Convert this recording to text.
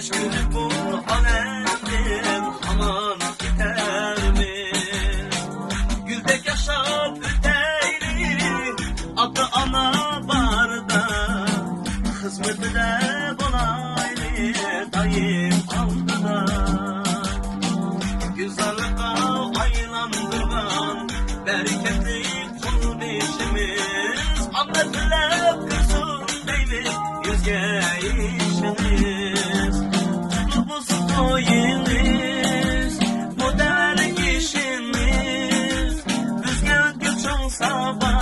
Meşgul bu alemden aman gider mi? Güldek yaşap öteyli adı ana barda, hizmeti de bolaylı dayım aldıda. Güzellikle aylandırgan bereketli kul işimiz, anlatılıp kızım deyli yüzge işimiz. Tutubuz toyimiz, modern işimiz, bizge göçün sabah